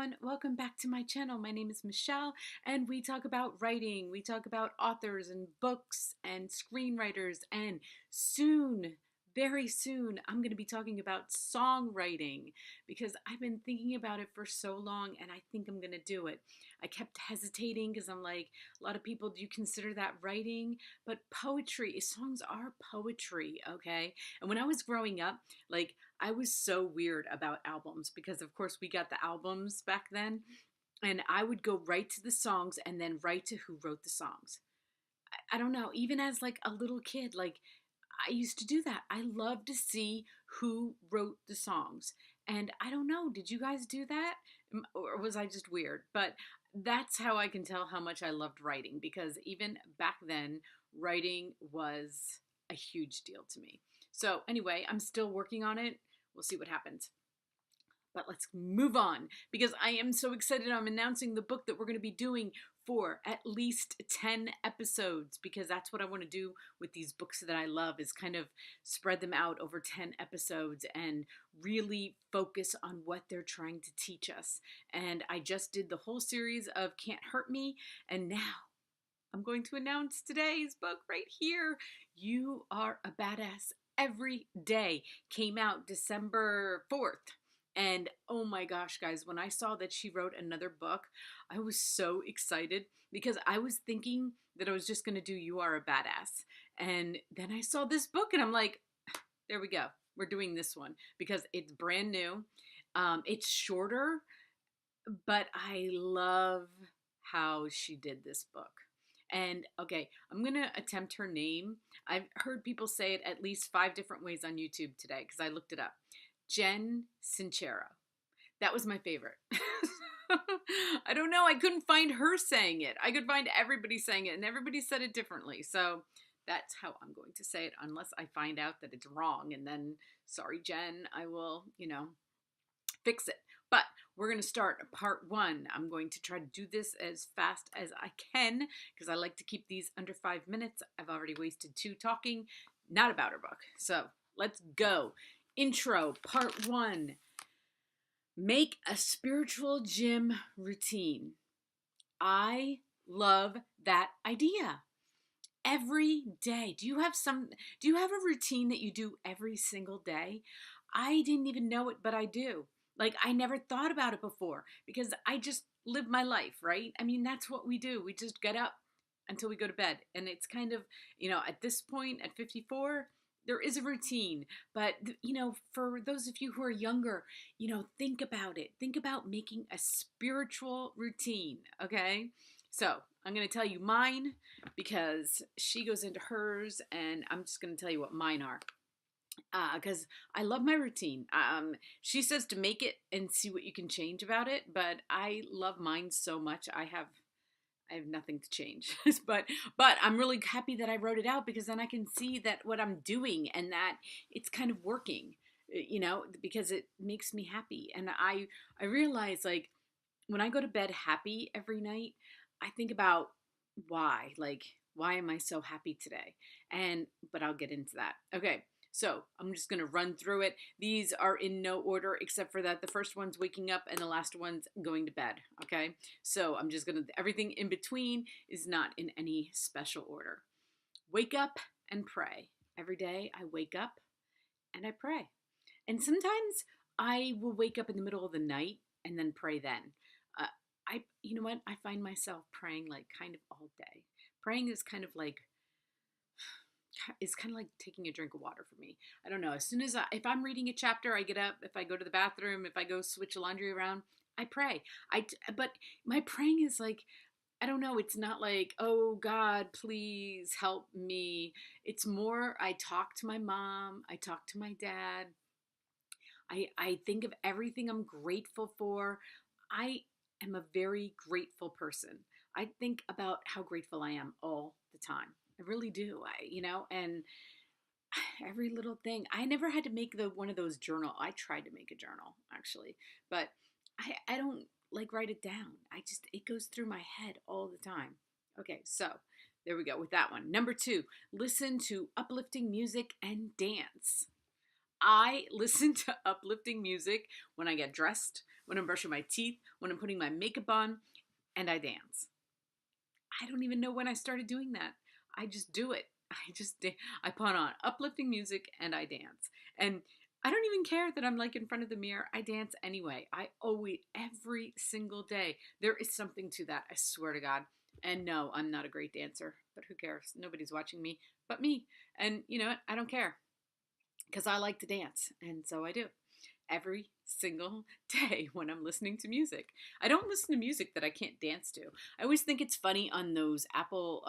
everyone, welcome back to my channel. My name is Michelle and we talk about writing. We talk about authors and books and screenwriters, and soon, very soon, I'm going to be talking about songwriting because I've been thinking about it for so long and I think I'm going to do it. I kept hesitating because I'm like, a lot of people, do you consider that writing? But poetry, songs are poetry, okay? And when I was growing up, like, I was so weird about albums because, of course, we got the albums back then, and I would go right to the songs and then right to who wrote the songs. I don't know, even as like a little kid, like I used to do that. I love to see who wrote the songs. And I don't know, did you guys do that? Or was I just weird? But that's how I can tell how much I loved writing, because even back then, writing was a huge deal to me. So, anyway, I'm still working on it. We'll see what happens. But let's move on because I am so excited. I'm announcing the book that we're going to be doing for at least 10 episodes, because that's what I want to do with these books that I love, is kind of spread them out over 10 episodes and really focus on what they're trying to teach us. And I just did the whole series of Can't Hurt Me, and now I'm going to announce today's book right here. You Are a Badass Every Day came out December 4th. And oh my gosh, guys, when I saw that she wrote another book, I was so excited because I was thinking that I was just going to do You Are a Badass. And then I saw this book and I'm like, there we go. We're doing this one because it's brand new. It's shorter, but I love how she did this book. And okay, I'm going to attempt her name. I've heard people say it at least 5 different ways on YouTube today because I looked it up. Jen Sincero. That was my favorite. I don't know. I couldn't find her saying it. I could find everybody saying it, and everybody said it differently. So that's how I'm going to say it, unless I find out that it's wrong. And then, sorry, Jen, I will, fix it. But we're going to start part 1. I'm going to try to do this as fast as I can because I like to keep these under 5 minutes. I've already wasted 2 talking, not about her book. So let's go. Intro, part 1. Make a spiritual gym routine. I love that idea. Every day. Do you have a routine that you do every single day? I didn't even know it, but I do. Like, I never thought about it before because I just live my life, right? I mean, that's what we do. We just get up until we go to bed. And it's kind of, at this point, at 54, there is a routine. But, for those of you who are younger, think about it. Think about making a spiritual routine, okay? So I'm going to tell you mine because she goes into hers, and I'm just going to tell you what mine are. Because I love my routine. She says to make it and see what you can change about it, but I love mine so much. I have nothing to change. but I'm really happy that I wrote it out because then I can see that what I'm doing and that it's kind of working, because it makes me happy. And I realize, like, when I go to bed happy every night, I think about why am I so happy today? But I'll get into that. Okay. So I'm just going to run through it. These are in no order, except for that the first one's waking up and the last one's going to bed. Okay. So I'm just going to, everything in between is not in any special order. Wake up and pray. Every day I wake up and I pray. And sometimes I will wake up in the middle of the night and then pray then. You know what? I find myself praying like kind of all day. Praying is kind of like taking a drink of water for me. I don't know. As soon as if I'm reading a chapter, I get up. If I go to the bathroom, if I go switch laundry around, I pray. But my praying is like, I don't know. It's not like, oh God, please help me. It's more, I talk to my mom. I talk to my dad. I think of everything I'm grateful for. I am a very grateful person. I think about how grateful I am all the time. I really do. And every little thing. I never had to make one of those journal. I tried to make a journal actually, but I don't like write it down. It goes through my head all the time. Okay, so there we go with that one. Number 2, listen to uplifting music and dance. I listen to uplifting music when I get dressed, when I'm brushing my teeth, when I'm putting my makeup on, and I dance. I don't even know when I started doing that. I just do it. I put on uplifting music and I dance. And I don't even care that I'm like in front of the mirror. I dance anyway. I always, every single day, there is something to that. I swear to God. And no, I'm not a great dancer, but who cares? Nobody's watching me but me. And you know what? I don't care because I like to dance. And so I do every single day when I'm listening to music. I don't listen to music that I can't dance to. I always think it's funny on those Apple.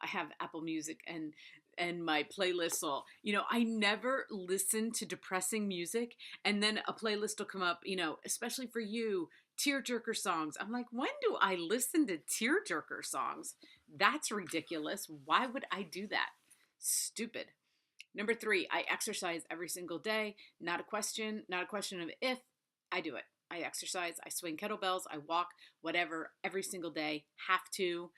I have Apple Music and my playlists all. You know, I never listen to depressing music, and then a playlist will come up. You know, especially for you, tearjerker songs. I'm like, when do I listen to tearjerker songs? That's ridiculous. Why would I do that? Stupid. Number 3, I exercise every single day. Not a question of if. I do it. I exercise, I swing kettlebells, I walk, whatever, every single day. Have to.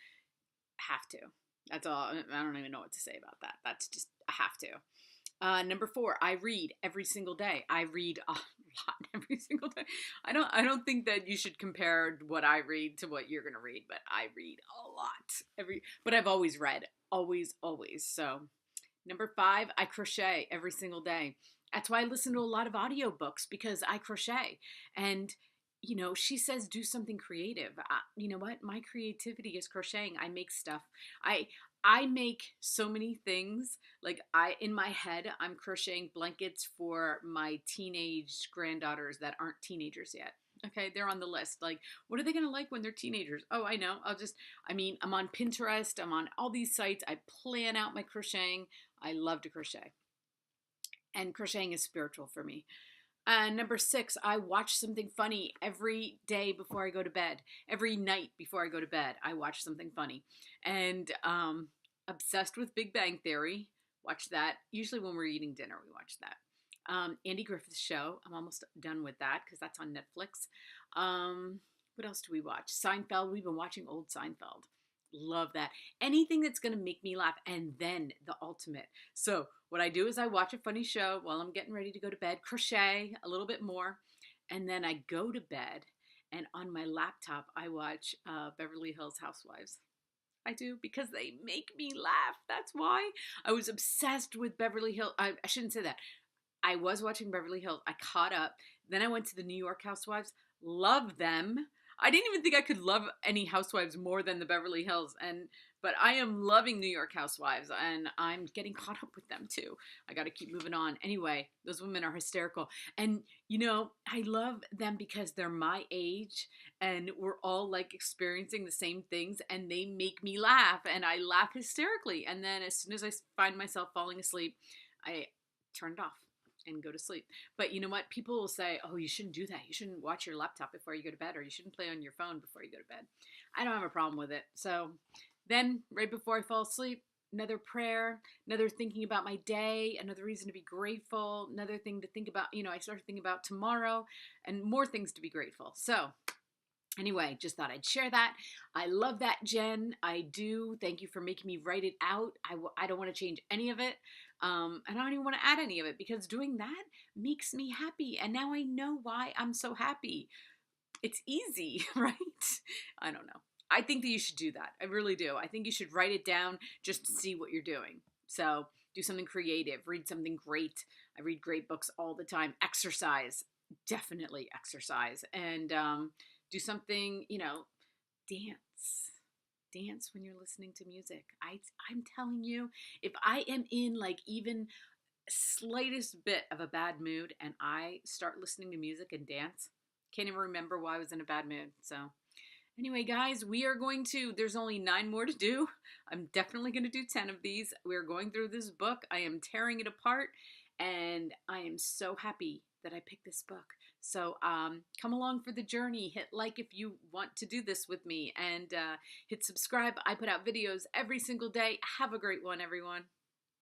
That's all. I don't even know what to say about that. That's just, I have to. Number 4, I read every single day. I read a lot every single day. I don't think that you should compare what I read to what you're gonna read, but I read a lot but I've always read. Always. So number 5, I crochet every single day. That's why I listen to a lot of audiobooks, because I crochet. And, you know, she says do something creative. You know what? My creativity is crocheting. I make stuff. I make so many things. Like in my head, I'm crocheting blankets for my teenage granddaughters that aren't teenagers yet. Okay, they're on the list. Like, what are they going to like when they're teenagers? Oh, I know. I'm on Pinterest. I'm on all these sites. I plan out my crocheting. I love to crochet. And crocheting is spiritual for me. Number 6, I watch something funny every day before I go to bed. Every night before I go to bed, I watch something funny. And obsessed with Big Bang Theory. Watch that. Usually when we're eating dinner, we watch that. Andy Griffith's Show. I'm almost done with that because that's on Netflix. What else do we watch? Seinfeld. We've been watching old Seinfeld. Love that. Anything that's going to make me laugh. And then the ultimate. So what I do is I watch a funny show while I'm getting ready to go to bed, crochet a little bit more, and then I go to bed, and on my laptop I watch Beverly Hills Housewives. I do, because they make me laugh. That's why. I was obsessed with Beverly Hills. I shouldn't say that. I was watching Beverly Hills. I caught up. Then I went to the New York Housewives. Love them. I didn't even think I could love any housewives more than the Beverly Hills. But I am loving New York Housewives, and I'm getting caught up with them too. I got to keep moving on. Anyway, those women are hysterical. And, you know, I love them because they're my age, and we're all like experiencing the same things, and they make me laugh, and I laugh hysterically. And then as soon as I find myself falling asleep, I turn it off and go to sleep. But you know what? People will say, oh, you shouldn't do that. You shouldn't watch your laptop before you go to bed, or you shouldn't play on your phone before you go to bed. I don't have a problem with it. So then, right before I fall asleep, another prayer, another thinking about my day, another reason to be grateful, another thing to think about. You know, I start thinking about tomorrow and more things to be grateful. So anyway, just thought I'd share that. I love that, Jen. I do. Thank you for making me write it out. I don't want to change any of it. And I don't even want to add any of it, because doing that makes me happy. And now I know why I'm so happy. It's easy, right? I don't know. I think that you should do that. I really do. I think you should write it down just to see what you're doing. So do something creative. Read something great. I read great books all the time. Exercise. Definitely exercise. And do something, you know, dance. Dance when you're listening to music. I'm telling you, if I am in like even slightest bit of a bad mood and I start listening to music and dance, can't even remember why I was in a bad mood. So anyway, guys, there's only 9 more to do. I'm definitely going to do 10 of these. We're going through this book. I am tearing it apart, and I am so happy that I picked this book. So come along for the journey. Hit like if you want to do this with me, and hit subscribe. I put out videos every single day. Have a great one, everyone.